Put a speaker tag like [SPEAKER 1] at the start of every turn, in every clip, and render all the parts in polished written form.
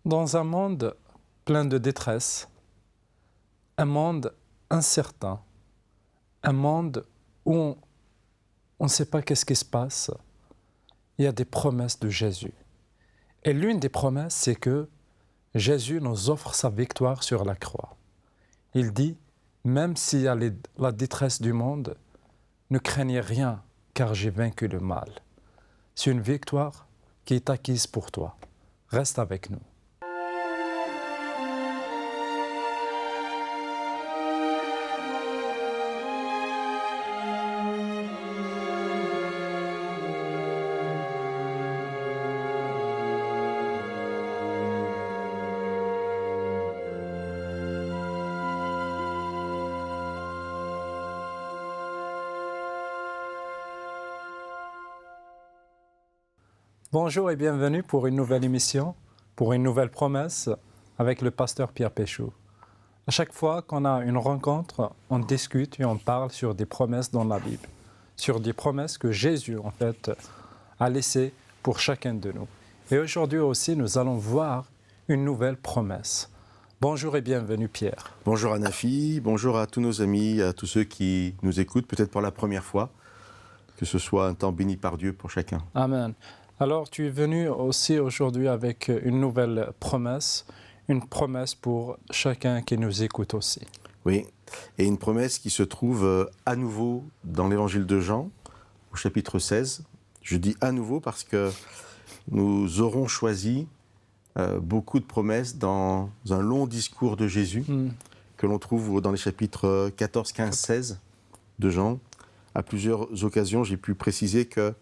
[SPEAKER 1] Dans un monde plein de détresse, un monde incertain, un monde où on ne sait pas qu'est-ce qui se passe, il y a des promesses de Jésus. Et l'une des promesses, c'est que Jésus nous offre sa victoire sur la croix. Il dit, même s'il y a la détresse du monde, ne craignez rien, car j'ai vaincu le mal. C'est une victoire qui est acquise pour toi. Reste avec nous. Bonjour et bienvenue pour une nouvelle émission, pour une nouvelle promesse avec le pasteur Pierre Péchou. À chaque fois qu'on a une rencontre, on discute et on parle sur des promesses dans la Bible, sur des promesses que Jésus en fait a laissées pour chacun de nous. Et aujourd'hui aussi, nous allons voir une nouvelle promesse. Bonjour et bienvenue Pierre.
[SPEAKER 2] Bonjour Anafi, bonjour à tous nos amis, à tous ceux qui nous écoutent peut-être pour la première fois. Que ce soit un temps béni par Dieu pour chacun.
[SPEAKER 1] Amen. Alors, tu es venu aussi aujourd'hui avec une nouvelle promesse, une promesse pour chacun qui nous écoute aussi.
[SPEAKER 2] Oui, et une promesse qui se trouve à nouveau dans l'évangile de Jean, au chapitre 16. Je dis à nouveau parce que nous aurons choisi beaucoup de promesses dans un long discours de Jésus que l'on trouve dans les chapitres 14, 15, 16 de Jean. À plusieurs occasions, j'ai pu préciser que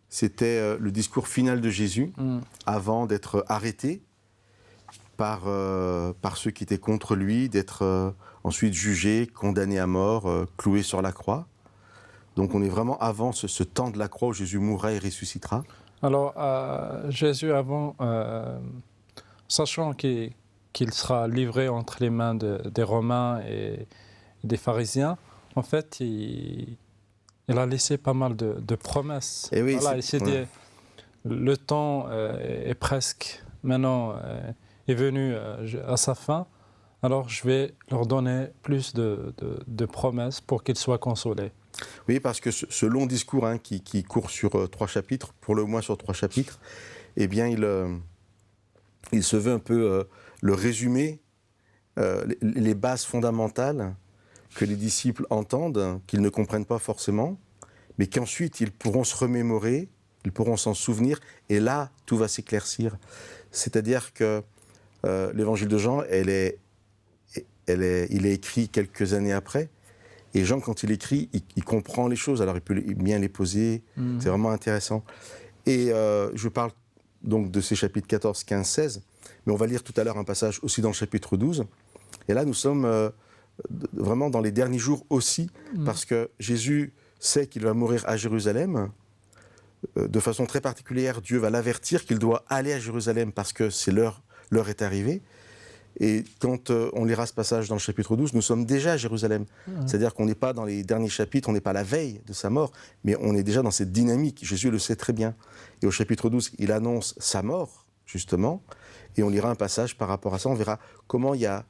[SPEAKER 2] c'était le discours final de Jésus avant d'être arrêté par ceux qui étaient contre lui, d'être ensuite jugé, condamné à mort, cloué sur la croix. Donc on est vraiment avant ce temps de la croix où Jésus mourra et ressuscitera.
[SPEAKER 1] Alors Jésus avant, sachant qu'il sera livré entre les mains des Romains et des pharisiens, en fait il a laissé pas mal de promesses.
[SPEAKER 2] Et oui,
[SPEAKER 1] voilà, le temps est presque maintenant est venu à sa fin. Alors je vais leur donner plus de promesses pour qu'ils soient consolés.
[SPEAKER 2] Oui, parce que ce long discours qui court sur 3 chapitres, pour le moins sur 3 chapitres, eh bien il se veut un peu le résumé, les bases fondamentales que les disciples entendent, qu'ils ne comprennent pas forcément, mais qu'ensuite ils pourront se remémorer, ils pourront s'en souvenir, et là, tout va s'éclaircir. C'est-à-dire que l'évangile de Jean, il est écrit quelques années après, et Jean, quand il écrit, il comprend les choses, alors il peut bien les poser, c'est vraiment intéressant. Et je parle donc de ces chapitres 14, 15, 16, mais on va lire tout à l'heure un passage aussi dans le chapitre 12, et là nous sommes vraiment dans les derniers jours aussi, parce que Jésus sait qu'il va mourir à Jérusalem. De façon très particulière, Dieu va l'avertir qu'il doit aller à Jérusalem parce que l'heure est arrivée. Et quand on lira ce passage dans le chapitre 12, nous sommes déjà à Jérusalem. C'est-à-dire qu'on n'est pas dans les derniers chapitres, on n'est pas à la veille de sa mort, mais on est déjà dans cette dynamique. Jésus le sait très bien. Et au chapitre 12, il annonce sa mort, justement, et on lira un passage par rapport à ça. On verra comment il y a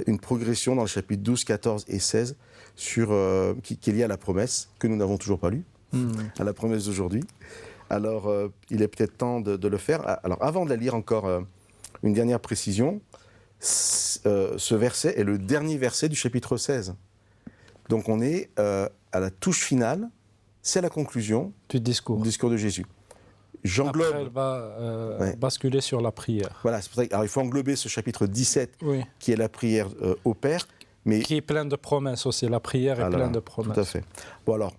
[SPEAKER 2] une progression dans le chapitre 12, 14 et 16 qui est liée à la promesse que nous n'avons toujours pas lue, à la promesse d'aujourd'hui. Alors, il est peut-être temps de le faire. Alors, avant de la lire encore, une dernière précision. Ce verset est le dernier verset du chapitre 16. Donc, on est à la touche finale, c'est la conclusion du discours de Jésus. J'englobe.
[SPEAKER 1] Après, elle va basculer sur la prière.
[SPEAKER 2] Voilà, c'est pour ça. Alors, il faut englober ce chapitre 17, qui est la prière au Père. Mais
[SPEAKER 1] qui est plein de promesses aussi. La prière est pleine de promesses.
[SPEAKER 2] Tout à fait. Bon, alors,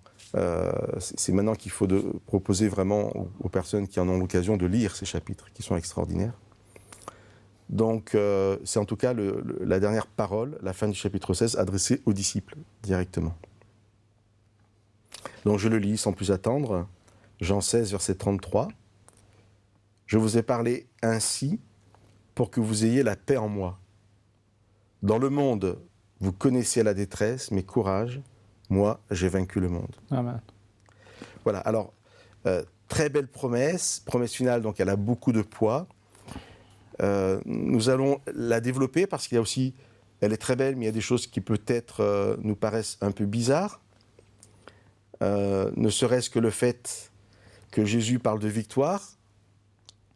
[SPEAKER 2] c'est maintenant qu'il faut proposer vraiment aux personnes qui en ont l'occasion de lire ces chapitres, qui sont extraordinaires. Donc, c'est en tout cas la dernière parole, la fin du chapitre 16, adressée aux disciples, directement. Donc, je le lis sans plus attendre. Jean 16, verset 33. « Je vous ai parlé ainsi pour que vous ayez la paix en moi. Dans le monde, vous connaissez la détresse, mais courage, moi, j'ai vaincu le monde. »
[SPEAKER 1] Amen.
[SPEAKER 2] Voilà, alors, très belle promesse finale, donc elle a beaucoup de poids. Nous allons la développer parce qu'il y a aussi, elle est très belle, mais il y a des choses qui peut-être nous paraissent un peu bizarres. Ne serait-ce que le fait que Jésus parle de victoire,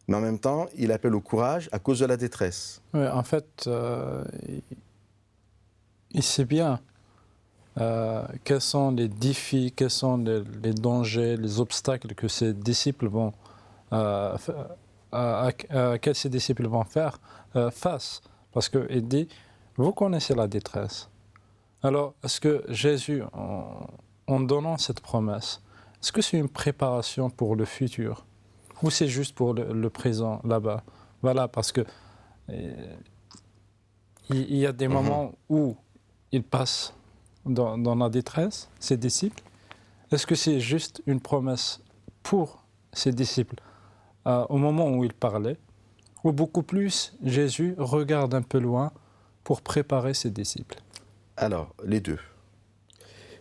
[SPEAKER 2] mais en même temps, il appelle au courage à cause de la détresse.
[SPEAKER 1] Oui, en fait, il sait bien quels sont les défis, quels sont les dangers, les obstacles que ses disciples vont quels ces disciples vont faire face. Parce qu'il dit, vous connaissez la détresse. Alors, est-ce que Jésus, en donnant cette promesse, est-ce que c'est une préparation pour le futur? Ou c'est juste pour le présent, là-bas? Voilà, parce que il y a des moments où il passe dans la détresse, ses disciples. Est-ce que c'est juste une promesse pour ses disciples au moment où il parlait, ou beaucoup plus, Jésus regarde un peu loin pour préparer ses disciples?
[SPEAKER 2] Alors, les deux.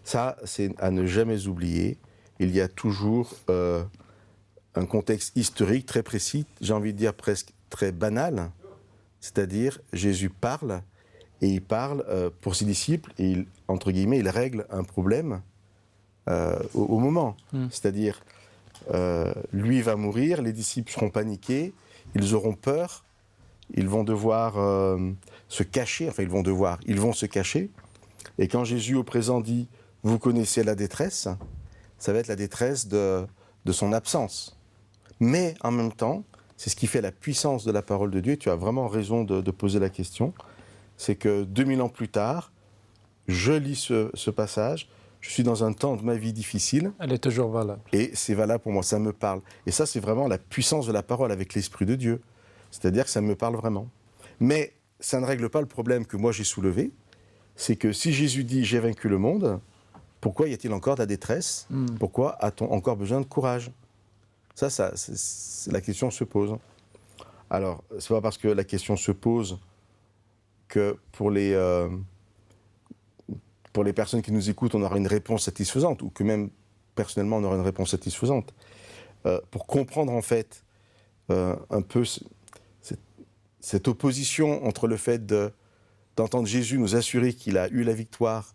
[SPEAKER 2] Ça, c'est à ne jamais oublier. Il y a toujours un contexte historique très précis, j'ai envie de dire presque très banal, c'est-à-dire Jésus parle, et il parle pour ses disciples, et il, entre guillemets, il règle un problème au moment. C'est-à-dire, lui va mourir, les disciples seront paniqués, ils auront peur, ils vont devoir se cacher, enfin ils vont se cacher. Et quand Jésus au présent dit « vous connaissez la détresse », ça va être la détresse de son absence. Mais en même temps, c'est ce qui fait la puissance de la parole de Dieu, et tu as vraiment raison de poser la question, c'est que 2000 ans plus tard, je lis ce passage, je suis dans un temps de ma vie difficile.
[SPEAKER 1] Elle est toujours valable.
[SPEAKER 2] Et c'est valable pour moi, ça me parle. Et ça, c'est vraiment la puissance de la parole avec l'Esprit de Dieu. C'est-à-dire que ça me parle vraiment. Mais ça ne règle pas le problème que moi j'ai soulevé, c'est que si Jésus dit « j'ai vaincu le monde », pourquoi y a-t-il encore de la détresse? Pourquoi a-t-on encore besoin de courage? Ça la question se pose. Alors, c'est pas parce que la question se pose que pour les personnes qui nous écoutent, on aura une réponse satisfaisante, ou que même personnellement on aura une réponse satisfaisante. Pour comprendre en fait un peu cette opposition entre le fait d'entendre Jésus nous assurer qu'il a eu la victoire,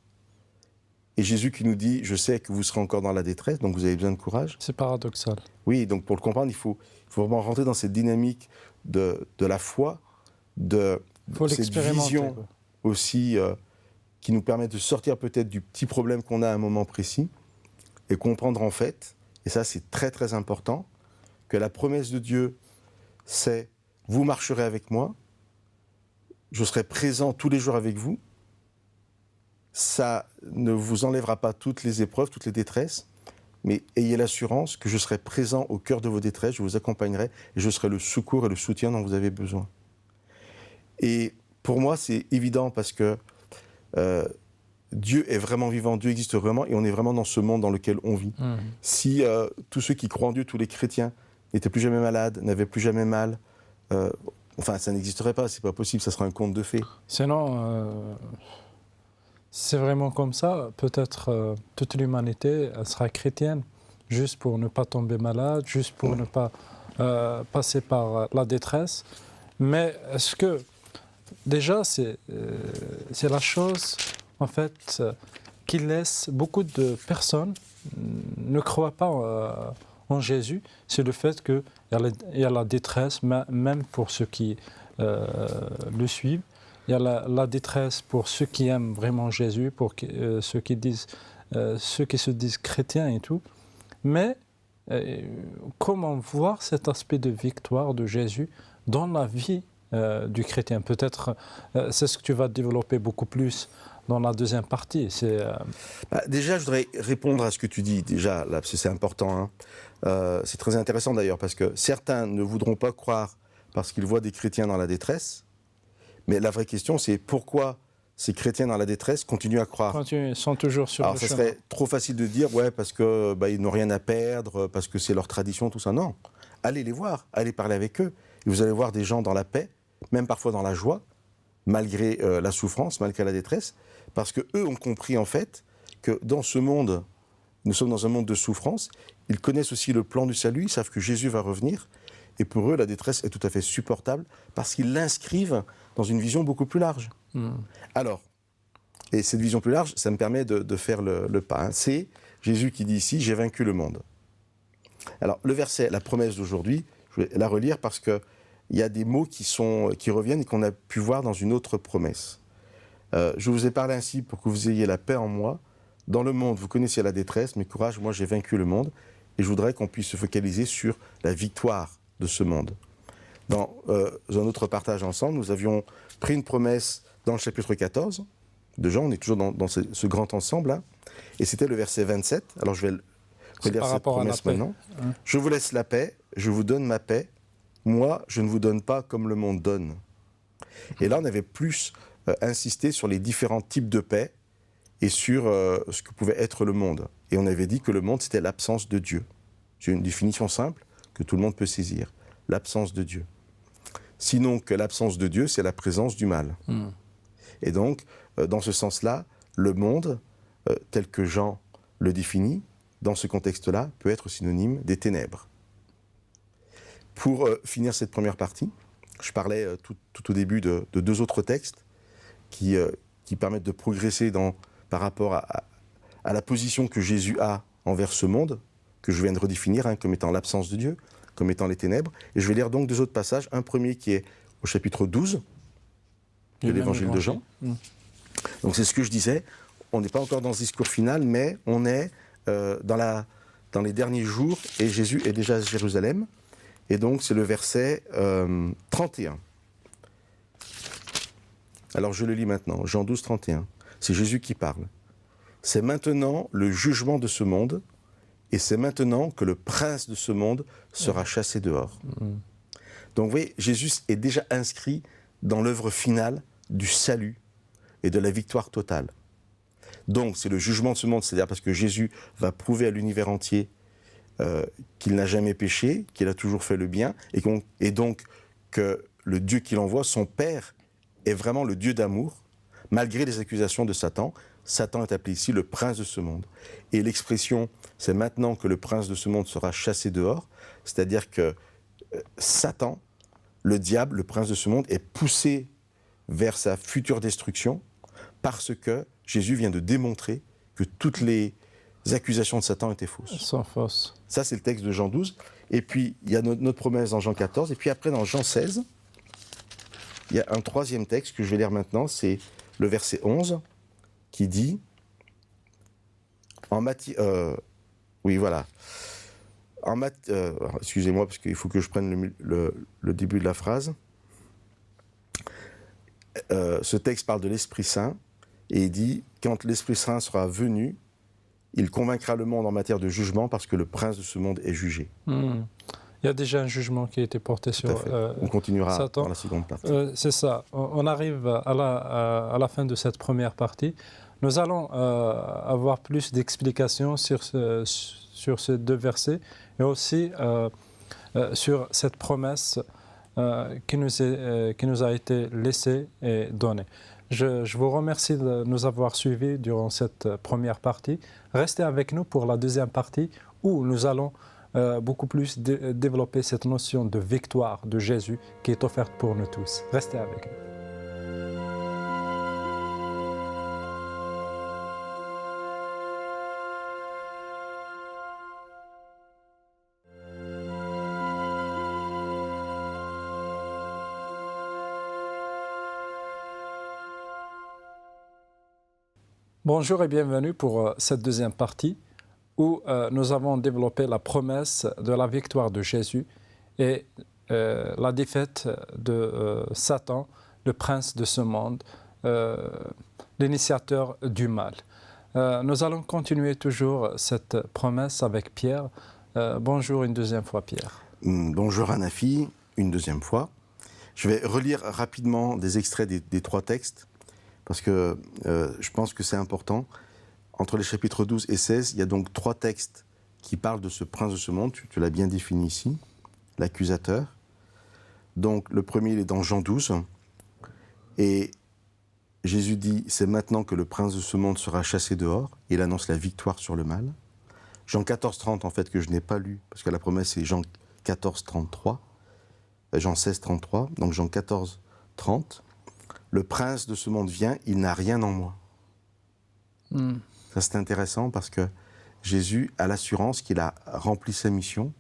[SPEAKER 2] et Jésus qui nous dit « je sais que vous serez encore dans la détresse, donc vous avez besoin de courage ».
[SPEAKER 1] C'est paradoxal.
[SPEAKER 2] Oui, donc pour le comprendre, il faut vraiment rentrer dans cette dynamique de la foi, de cette vision aussi qui nous permet de sortir peut-être du petit problème qu'on a à un moment précis et comprendre en fait, et ça c'est très très important, que la promesse de Dieu c'est « vous marcherez avec moi, je serai présent tous les jours avec vous ». Ça ne vous enlèvera pas toutes les épreuves, toutes les détresses, mais ayez l'assurance que je serai présent au cœur de vos détresses, je vous accompagnerai et je serai le secours et le soutien dont vous avez besoin. Et pour moi, c'est évident parce que Dieu est vraiment vivant, Dieu existe vraiment et on est vraiment dans ce monde dans lequel on vit. Si tous ceux qui croient en Dieu, tous les chrétiens, n'étaient plus jamais malades, n'avaient plus jamais mal, enfin ça n'existerait pas, c'est pas possible, ça sera un conte de fées.
[SPEAKER 1] Sinon, c'est vraiment comme ça, peut-être toute l'humanité elle sera chrétienne, juste pour ne pas tomber malade, juste pour ne pas passer par la détresse. Mais est-ce que, déjà, c'est la chose, en fait, qui laisse beaucoup de personnes ne croient pas en Jésus, c'est le fait qu'il y a la détresse, même pour ceux qui le suivent. Il y a la détresse pour ceux qui aiment vraiment Jésus, pour ceux qui se disent chrétiens et tout. Mais comment voir cet aspect de victoire de Jésus dans la vie du chrétien? Peut-être c'est ce que tu vas développer beaucoup plus dans la deuxième partie.
[SPEAKER 2] Déjà, je voudrais répondre à ce que tu dis. Déjà, là, c'est important. Hein. C'est très intéressant d'ailleurs, parce que certains ne voudront pas croire parce qu'ils voient des chrétiens dans la détresse. Mais la vraie question, c'est pourquoi ces chrétiens dans la détresse continuent à croire.
[SPEAKER 1] Ils sont toujours sur le chemin.
[SPEAKER 2] Alors, ça serait trop facile de dire, ouais, parce qu'ils n'ont rien à perdre, parce que c'est leur tradition, tout ça. Non. Allez les voir, allez parler avec eux. Et vous allez voir des gens dans la paix, même parfois dans la joie, malgré la souffrance, malgré la détresse, parce qu'eux ont compris, en fait, que dans ce monde, nous sommes dans un monde de souffrance. Ils connaissent aussi le plan du salut, ils savent que Jésus va revenir. Et pour eux, la détresse est tout à fait supportable parce qu'ils l'inscrivent dans une vision beaucoup plus large. Alors, et cette vision plus large, ça me permet de faire le pas. C'est Jésus qui dit ici, j'ai vaincu le monde. Alors, le verset, la promesse d'aujourd'hui, je vais la relire parce qu'il y a des mots qui reviennent et qu'on a pu voir dans une autre promesse. Je vous ai parlé ainsi pour que vous ayez la paix en moi. Dans le monde, vous connaissez la détresse, mais courage, moi j'ai vaincu le monde. Et je voudrais qu'on puisse se focaliser sur la victoire de ce monde. Dans un autre partage ensemble, nous avions pris une promesse dans le chapitre 14 de Jean, on est toujours dans ce grand ensemble-là, et c'était le verset 27. Alors je vais relire cette promesse maintenant. Je vous laisse la paix, je vous donne ma paix, moi je ne vous donne pas comme le monde donne. Et là on avait plus insisté sur les différents types de paix et sur ce que pouvait être le monde. Et on avait dit que le monde c'était l'absence de Dieu. C'est une définition simple que tout le monde peut saisir, l'absence de Dieu. Sinon que l'absence de Dieu c'est la présence du mal. Et donc, dans ce sens-là, le monde, tel que Jean le définit, dans ce contexte-là, peut être synonyme des ténèbres. Pour finir cette première partie, je parlais tout au début de deux autres textes qui permettent de progresser par rapport à la position que Jésus a envers ce monde, que je viens de redéfinir comme étant l'absence de Dieu, comme étant les ténèbres. Et je vais lire donc deux autres passages. Un premier qui est au chapitre 12, de l'évangile de Jean. Donc c'est ce que je disais, on n'est pas encore dans ce discours final, mais on est dans les derniers jours, et Jésus est déjà à Jérusalem, et donc c'est le verset 31. Alors je le lis maintenant, Jean 12, 31. C'est Jésus qui parle. C'est maintenant le jugement de ce monde, et c'est maintenant que le prince de ce monde sera chassé dehors. Donc vous voyez, Jésus est déjà inscrit dans l'œuvre finale du salut et de la victoire totale. Donc c'est le jugement de ce monde, c'est-à-dire parce que Jésus va prouver à l'univers entier qu'il n'a jamais péché, qu'il a toujours fait le bien, et donc que le Dieu qu'il envoie, son Père, est vraiment le Dieu d'amour, malgré les accusations de Satan. Satan est appelé ici le prince de ce monde. Et l'expression « c'est maintenant que le prince de ce monde sera chassé dehors », c'est-à-dire que Satan, le diable, le prince de ce monde, est poussé vers sa future destruction parce que Jésus vient de démontrer que toutes les accusations de Satan étaient fausses.
[SPEAKER 1] Elles sont fausses.
[SPEAKER 2] Ça, c'est le texte de Jean 12. Et puis, il y a notre promesse dans Jean 14. Et puis après, dans Jean 16, il y a un troisième texte que je vais lire maintenant. C'est le verset 11 qui dit... oui, voilà. Excusez-moi, parce qu'il faut que je prenne le début de la phrase. Ce texte parle de l'Esprit Saint et il dit « Quand l'Esprit Saint sera venu, il convaincra le monde en matière de jugement parce que le prince de ce monde est jugé. »
[SPEAKER 1] Il y a déjà un jugement qui a été porté sur
[SPEAKER 2] on continuera
[SPEAKER 1] Satan.
[SPEAKER 2] Dans la seconde partie.
[SPEAKER 1] C'est ça. On arrive à la fin de cette première partie. Nous allons avoir plus d'explications sur ces deux versets et aussi sur cette promesse qui nous a été laissée et donnée. Je vous remercie de nous avoir suivis durant cette première partie. Restez avec nous pour la deuxième partie où nous allons beaucoup plus développer cette notion de victoire de Jésus qui est offerte pour nous tous. Restez avec nous. Bonjour et bienvenue pour cette deuxième partie où nous avons développé la promesse de la victoire de Jésus et la défaite de Satan, le prince de ce monde, l'initiateur du mal. Nous allons continuer toujours cette promesse avec Pierre. Bonjour une deuxième fois, Pierre.
[SPEAKER 2] Bonjour Anafi, une deuxième fois. Je vais relire rapidement des extraits des trois textes, parce que je pense que c'est important. Entre les chapitres 12 et 16, il y a donc trois textes qui parlent de ce prince de ce monde. Tu l'as bien défini ici, l'accusateur. Donc le premier, il est dans Jean 12. Et Jésus dit, c'est maintenant que le prince de ce monde sera chassé dehors. Il annonce la victoire sur le mal. Jean 14, 30, en fait, que je n'ai pas lu, parce que la promesse, c'est Jean 14, 33. Jean 16, 33, donc Jean 14, 30. Le prince de ce monde vient, il n'a rien en moi. Ça, c'est intéressant parce que Jésus a l'assurance qu'il a rempli sa mission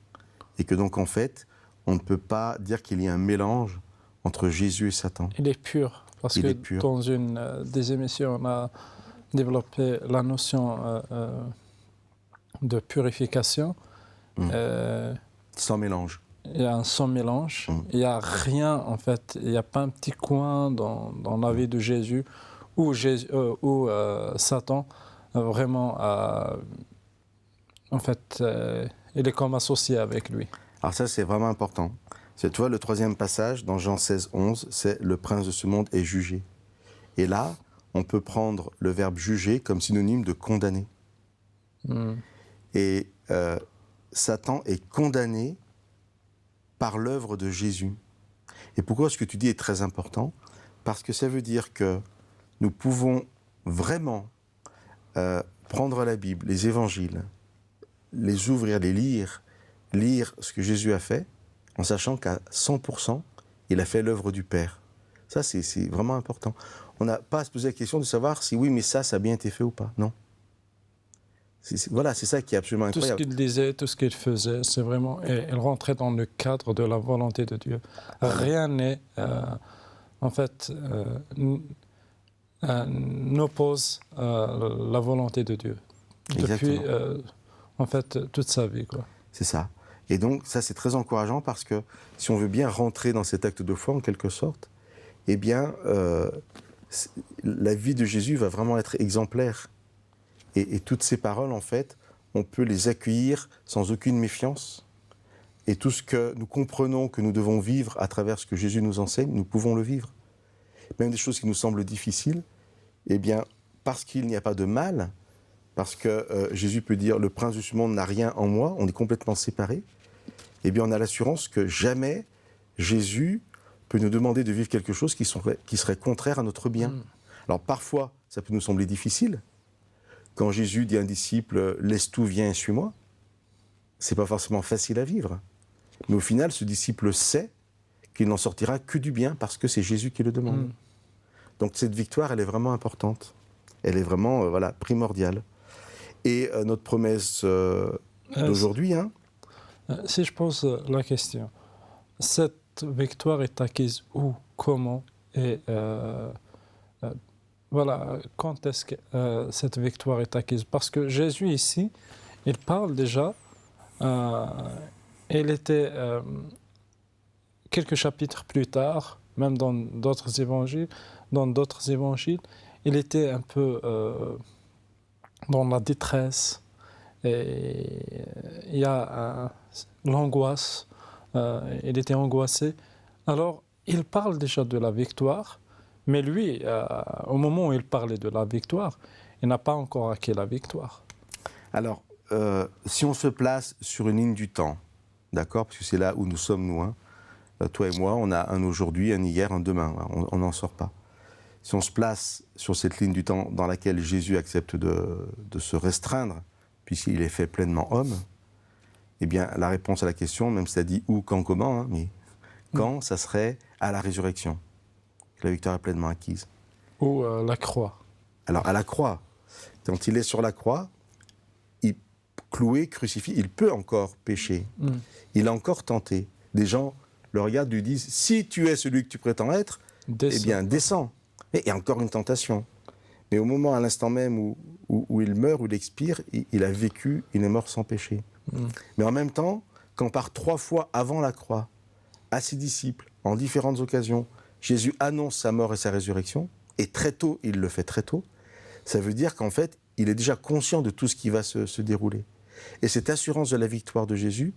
[SPEAKER 2] et que donc, en fait, on ne peut pas dire qu'il y a un mélange entre Jésus et Satan.
[SPEAKER 1] Il est pur. Parce que dans une des émissions, on a développé la notion de purification.
[SPEAKER 2] Sans mélange.
[SPEAKER 1] Il y a un sans mélange. Il n'y a rien, en fait. Il n'y a pas un petit coin dans la vie de Jésus où, Satan, vraiment, en fait, il est comme associé avec lui.
[SPEAKER 2] Alors ça, c'est vraiment important. Tu vois, le troisième passage, dans Jean 16, 11, c'est « Le prince de ce monde est jugé ». Et là, on peut prendre le verbe « juger » comme synonyme de « condamner ». Et Satan est condamné par l'œuvre de Jésus. Et pourquoi ce que tu dis est très important? Parce que ça veut dire que nous pouvons vraiment prendre la Bible, les évangiles, les ouvrir, les lire ce que Jésus a fait, en sachant qu'à 100%, il a fait l'œuvre du Père. Ça, c'est vraiment important. On n'a pas à se poser la question de savoir si oui, mais ça a bien été fait ou pas. Non. Voilà, c'est ça qui est absolument incroyable.
[SPEAKER 1] Tout ce qu'il disait, tout ce qu'il faisait, c'est vraiment... Il rentrait dans le cadre de la volonté de Dieu. Rien n'est, en fait, n'oppose la volonté de Dieu. Depuis, en fait, toute sa vie, quoi.
[SPEAKER 2] C'est ça. Et donc, ça, c'est très encourageant parce que si on veut bien rentrer dans cet acte de foi, en quelque sorte, eh bien, la vie de Jésus va vraiment être exemplaire. Et toutes ces paroles, en fait, on peut les accueillir sans aucune méfiance. Et tout ce que nous comprenons que nous devons vivre à travers ce que Jésus nous enseigne, nous pouvons le vivre. Même des choses qui nous semblent difficiles, eh bien, parce qu'il n'y a pas de mal, parce que Jésus peut dire « le prince de ce monde n'a rien en moi », on est complètement séparés, eh bien, on a l'assurance que jamais Jésus peut nous demander de vivre quelque chose qui serait contraire à notre bien. Alors, parfois, ça peut nous sembler difficile. Quand Jésus dit à un disciple « laisse tout, viens et suis-moi », c'est pas forcément facile à vivre. Mais au final, ce disciple sait qu'il n'en sortira que du bien parce que c'est Jésus qui le demande. Donc cette victoire, elle est vraiment importante. Elle est vraiment primordiale. Et notre promesse d'aujourd'hui...
[SPEAKER 1] si je pose la question, cette victoire est acquise où, comment et voilà, quand est-ce que cette victoire est acquise? Parce que Jésus ici, il parle déjà, il était quelques chapitres plus tard, même dans d'autres évangiles, il était un peu dans la détresse, et il y a l'angoisse, il était angoissé. Alors, il parle déjà de la victoire, mais lui, au moment où il parlait de la victoire, il n'a pas encore acquis la victoire.
[SPEAKER 2] Alors, si on se place sur une ligne du temps, d'accord, parce que c'est là où nous sommes, nous, toi et moi, on a un aujourd'hui, un hier, un demain, on n'en sort pas. Si on se place sur cette ligne du temps dans laquelle Jésus accepte de se restreindre, puisqu'il est fait pleinement homme, eh bien, la réponse à la question, même si ça dit où, quand, comment, mais quand, ça serait à la résurrection, que la victoire est pleinement acquise.
[SPEAKER 1] Ou la croix.
[SPEAKER 2] Alors, à la croix, quand il est sur la croix, il cloué, crucifié, il peut encore pécher. Il a encore tenté. Des gens le regardent, lui disent, si tu es celui que tu prétends être, eh bien, descends. Et il y a encore une tentation. Mais au moment, à l'instant même où il meurt, où il expire, il a vécu, il est mort sans péché. Mais en même temps, quand par 3 fois avant la croix, à ses disciples, en différentes occasions, Jésus annonce sa mort et sa résurrection, et très tôt, il le fait très tôt, ça veut dire qu'en fait, il est déjà conscient de tout ce qui va se dérouler. Et cette assurance de la victoire de Jésus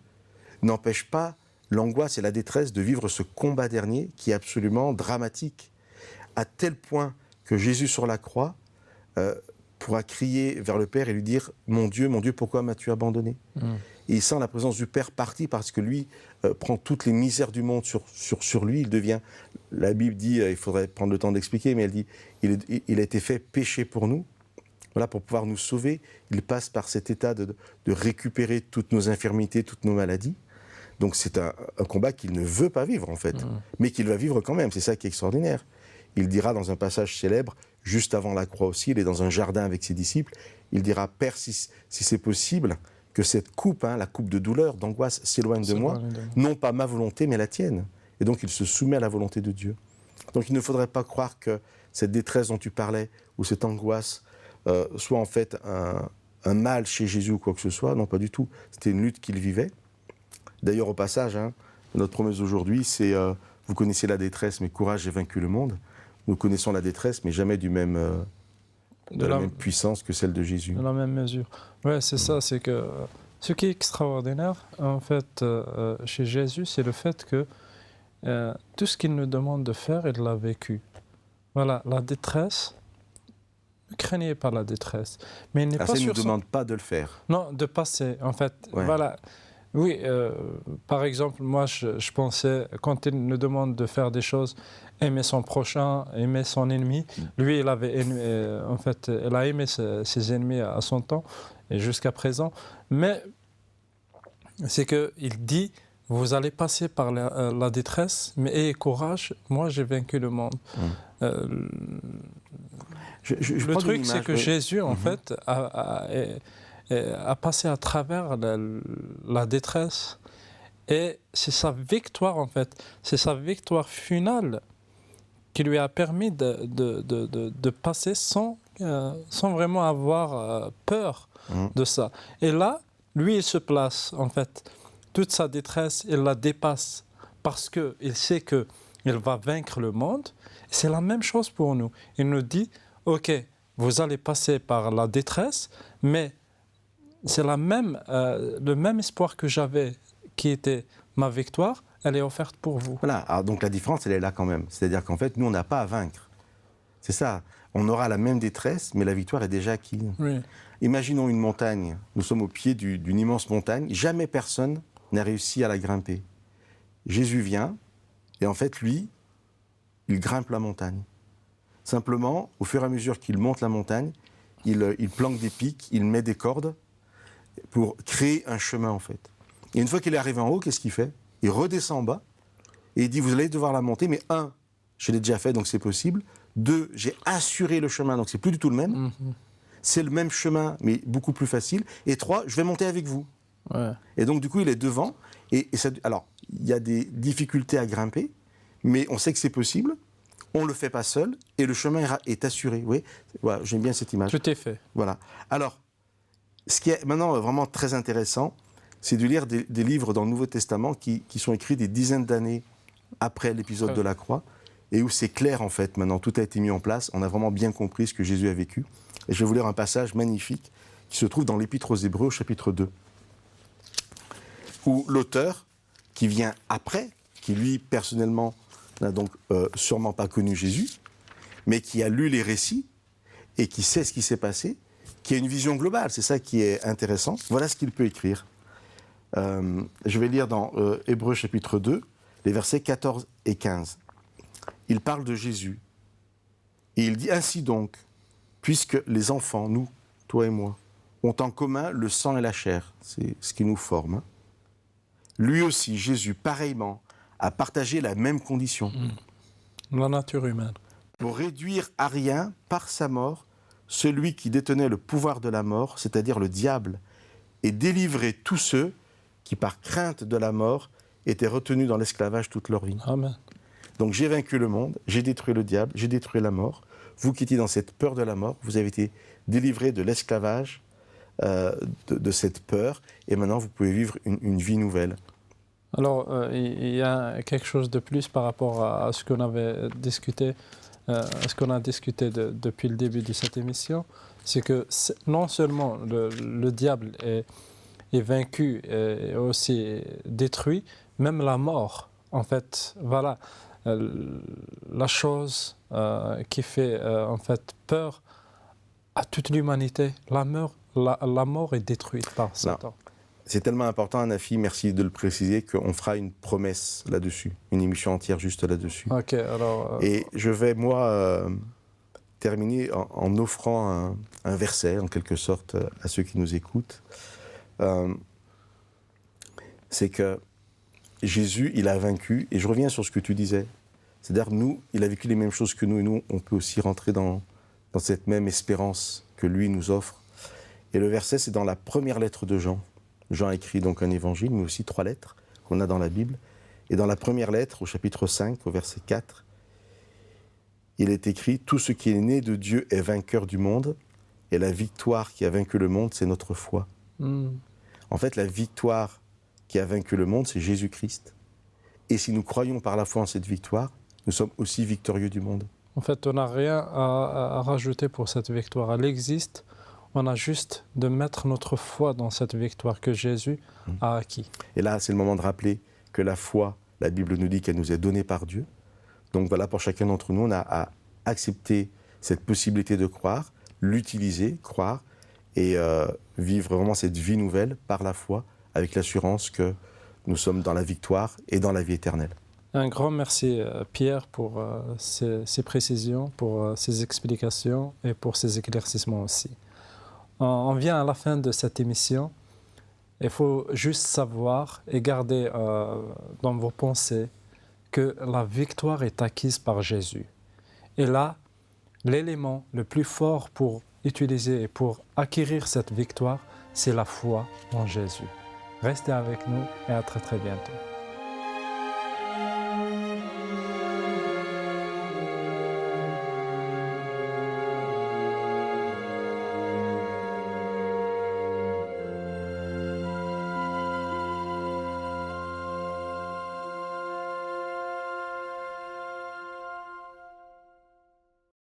[SPEAKER 2] n'empêche pas l'angoisse et la détresse de vivre ce combat dernier qui est absolument dramatique, à tel point que Jésus sur la croix pourra crier vers le Père et lui dire « Mon Dieu, pourquoi m'as-tu abandonné ?» Et il sent la présence du Père partie parce que lui prend toutes les misères du monde sur lui. Il devient, la Bible dit, il faudrait prendre le temps d'expliquer, mais elle dit il a été fait péché pour nous. Voilà, pour pouvoir nous sauver, il passe par cet état de récupérer toutes nos infirmités, toutes nos maladies. Donc c'est un combat qu'il ne veut pas vivre en fait, mais qu'il va vivre quand même, c'est ça qui est extraordinaire. Il dira dans un passage célèbre, juste avant la croix aussi, il est dans un jardin avec ses disciples, il dira « Père, si c'est possible, que cette coupe, la coupe de douleur, d'angoisse, s'éloigne de moi, non pas ma volonté, mais la tienne. » Et donc il se soumet à la volonté de Dieu. Donc il ne faudrait pas croire que cette détresse dont tu parlais, ou cette angoisse, soit en fait un mal chez Jésus ou quoi que ce soit. Non, pas du tout. C'était une lutte qu'il vivait. D'ailleurs, au passage, notre promesse aujourd'hui, c'est vous connaissez la détresse, mais courage, j'ai vaincu le monde. Nous connaissons la détresse, mais jamais de la même puissance que celle de Jésus.
[SPEAKER 1] De la même mesure. Ouais, c'est ça, c'est que ce qui est extraordinaire, en fait, chez Jésus, c'est le fait que tout ce qu'il nous demande de faire, il l'a vécu. Voilà, la détresse, ne craignez pas la détresse. Mais il n'est pas
[SPEAKER 2] ça, il ne
[SPEAKER 1] sur
[SPEAKER 2] nous demande pas de le faire.
[SPEAKER 1] Non, de passer, en fait.
[SPEAKER 2] Ouais.
[SPEAKER 1] Voilà. Oui, par exemple, moi, je pensais, quand il nous demande de faire des choses, aimer son prochain, aimer son ennemi, lui, il avait en fait, il a aimé ses ennemis à son temps et jusqu'à présent. Mais c'est qu'il dit, vous allez passer par la détresse, mais ayez courage, moi, j'ai vaincu le monde. Le truc, c'est que Jésus, en fait, a passé à travers la détresse et c'est sa victoire en fait, c'est sa victoire finale qui lui a permis de passer sans vraiment avoir peur de ça. Et là, lui, il se place en fait, toute sa détresse, il la dépasse parce qu'il sait qu'il va vaincre le monde. C'est la même chose pour nous. Il nous dit, ok, vous allez passer par la détresse, mais c'est le même espoir que j'avais, qui était ma victoire, elle est offerte pour vous.
[SPEAKER 2] Voilà, alors donc la différence, elle est là quand même. C'est-à-dire qu'en fait, nous, on n'a pas à vaincre. C'est ça. On aura la même détresse, mais la victoire est déjà acquise.
[SPEAKER 1] Oui.
[SPEAKER 2] Imaginons une montagne. Nous sommes au pied d'une immense montagne. Jamais personne n'a réussi à la grimper. Jésus vient, et en fait, lui, il grimpe la montagne. Simplement, au fur et à mesure qu'il monte la montagne, il planque des pics, il met des cordes, pour créer un chemin en fait. Et une fois qu'il est arrivé en haut, qu'est-ce qu'il fait? Il redescend en bas et il dit vous allez devoir la monter, mais un, je l'ai déjà fait donc c'est possible. Deux, j'ai assuré le chemin donc c'est plus du tout le même. C'est le même chemin mais beaucoup plus facile. Et trois, je vais monter avec vous.
[SPEAKER 1] Ouais.
[SPEAKER 2] Et donc du coup il est devant et ça, alors il y a des difficultés à grimper, mais on sait que c'est possible. On le fait pas seul et le chemin est assuré. Oui, voilà, j'aime bien cette image.
[SPEAKER 1] Tout est fait.
[SPEAKER 2] Voilà. Alors. Ce qui est maintenant vraiment très intéressant, c'est de lire des livres dans le Nouveau Testament qui sont écrits des dizaines d'années après l'épisode de la croix, et où c'est clair en fait, maintenant tout a été mis en place, on a vraiment bien compris ce que Jésus a vécu. Et je vais vous lire un passage magnifique qui se trouve dans l'Épître aux Hébreux au chapitre 2, où l'auteur, qui vient après, qui lui personnellement n'a donc sûrement pas connu Jésus, mais qui a lu les récits et qui sait ce qui s'est passé, qui a une vision globale, c'est ça qui est intéressant. Voilà ce qu'il peut écrire. Je vais lire dans Hébreux chapitre 2, les versets 14 et 15. Il parle de Jésus. Et il dit ainsi donc, puisque les enfants, nous, toi et moi, ont en commun le sang et la chair, c'est ce qui nous forme, lui aussi, Jésus, pareillement, a partagé la même condition.
[SPEAKER 1] La nature humaine.
[SPEAKER 2] Pour réduire à rien, par sa mort, celui qui détenait le pouvoir de la mort, c'est-à-dire le diable, et délivrer tous ceux qui, par crainte de la mort, étaient retenus dans l'esclavage toute leur vie.
[SPEAKER 1] Amen.
[SPEAKER 2] Donc j'ai vaincu le monde, j'ai détruit le diable, j'ai détruit la mort. Vous qui étiez dans cette peur de la mort, vous avez été délivrés de l'esclavage, de cette peur, et maintenant vous pouvez vivre une vie nouvelle.
[SPEAKER 1] Alors, il y a quelque chose de plus par rapport à ce qu'on avait discuté. Ce qu'on a discuté depuis le début de cette émission, c'est que non seulement le diable est vaincu et aussi détruit, même la mort, en fait, voilà, la chose qui fait en fait peur à toute l'humanité. La mort est détruite par Satan.
[SPEAKER 2] C'est tellement important, Anafi, merci de le préciser, qu'on fera une promesse là-dessus, une émission entière juste là-dessus.
[SPEAKER 1] Ok, alors...
[SPEAKER 2] Et je vais, moi, terminer en offrant un verset, en quelque sorte, à ceux qui nous écoutent. C'est que Jésus, il a vaincu, et je reviens sur ce que tu disais. C'est-à-dire, nous, il a vécu les mêmes choses que nous, et nous, on peut aussi rentrer dans cette même espérance que lui nous offre. Et le verset, c'est dans la première lettre de Jean. Jean a écrit donc un évangile, mais aussi 3 lettres qu'on a dans la Bible. Et dans la première lettre, au chapitre 5, au verset 4, il est écrit « Tout ce qui est né de Dieu est vainqueur du monde, et la victoire qui a vaincu le monde, c'est notre foi. En fait, la victoire qui a vaincu le monde, c'est Jésus-Christ. Et si nous croyons par la foi en cette victoire, nous sommes aussi victorieux du monde.
[SPEAKER 1] En fait, on n'a rien à rajouter pour cette victoire. Elle existe. On a juste de mettre notre foi dans cette victoire que Jésus a acquis.
[SPEAKER 2] Et là, c'est le moment de rappeler que la foi, la Bible nous dit qu'elle nous est donnée par Dieu. Donc voilà, pour chacun d'entre nous, on a à accepter cette possibilité de croire, l'utiliser, croire, et vivre vraiment cette vie nouvelle par la foi, avec l'assurance que nous sommes dans la victoire et dans la vie éternelle.
[SPEAKER 1] Un grand merci, Pierre, pour ces précisions, pour ces explications et pour ces éclaircissements aussi. On vient à la fin de cette émission. Il faut juste savoir et garder dans vos pensées que la victoire est acquise par Jésus. Et là, l'élément le plus fort pour utiliser et pour acquérir cette victoire, c'est la foi en Jésus. Restez avec nous et à très très bientôt.